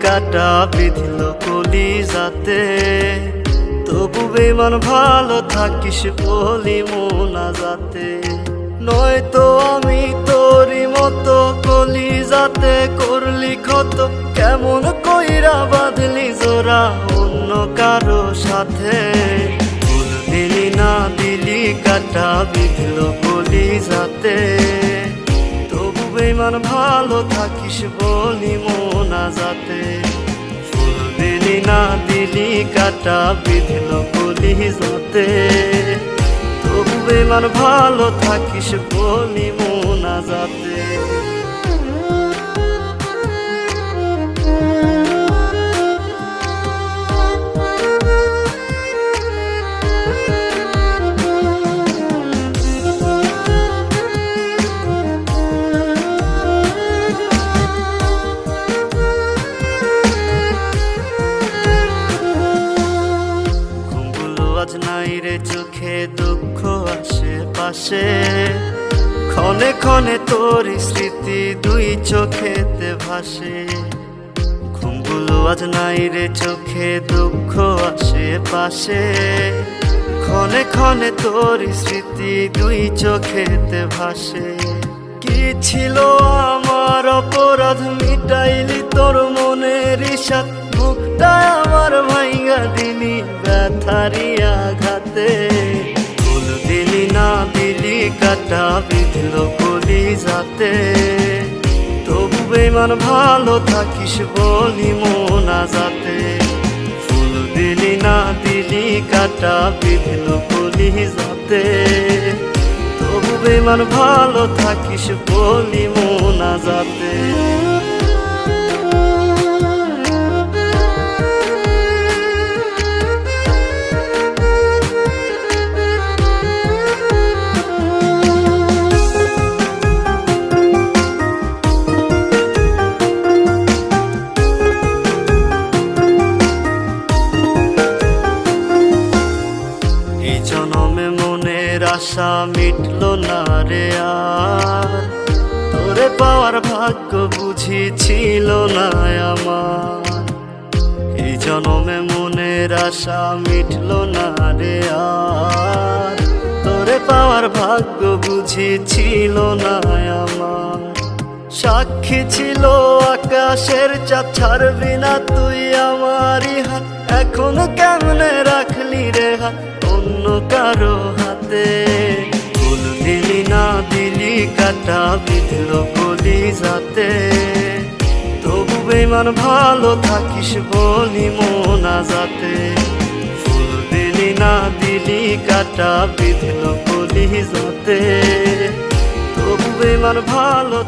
কাটা বিঁধল কলিজাতে, তবু বেমান ভালো থাকিস বলি মোনাজাতে। নয়তো আমি তোরই মতো কলিজাতে করলি ক্ষত, কেমন কইরা বাঁধলি জোড়া অন্য কারো সাথে। ফুল দিলি না দিলি কাটা বিঁধল কলিজাতে, তবু বেমান ভালো থাকিস বলি মোনাজাতে। ফুল দিলি না দিলি কাটা বিঁধল কলিজাতে, তবু বেমান ভালো থাকিস বলি মোনাজাতে। আজ নাই রে চোখে দুঃখ আশেপাশে, ক্ষণে ক্ষণে তোর স্মৃতি দুই চোখেতে ভাসে। ঘুমগুলো আজ নাই রে চোখে দুঃখ আশেপাশে, ক্ষণে ক্ষণে তোর স্মৃতি দুই চোখেতে ভাসে। কি ছিল আমার অপরাধ মিটাইলি তোর মনের ইশাত, বুকটা আমার ভাইঙ্গা দিলি ব্যথারি আঘাতে। ফুল দিলি না দিলি কাটা বিঁধল কলিজাতে, তবু বেমান ভালো থাকিস বলি মোনাজাতে। ফুল দিলি না দিলি কাটা বিঁধল কলিজাতে, তবু বেমান ভালো থাকিস বলি মোনাজাতে। জনমে মনের আশা মিটল না রে আর, তোরে পাওয়ার ভাগ্য বুঝি ছিল না আমার। এই জনমে মনের আশা মিটল না রে আর, তোরে পাওয়ার ভাগ্য বুঝি ছিল না আমার। সাক্ষী ছিল আকাশের চাঁদ, ছাড়বি না তুই আমারই হাত, এখন কেমনে রাখলি রে হাত অন্য কারো হাতে। ফুল দিলি না দিলি কাটা বিঁধল কলিজাতে, তবু বেমান ভালো থাকিস বলি মোনাজাতে। ফুল দিলি না দিলি কাটা বিঁধল কলিজাতে, তবু বেমান ভালো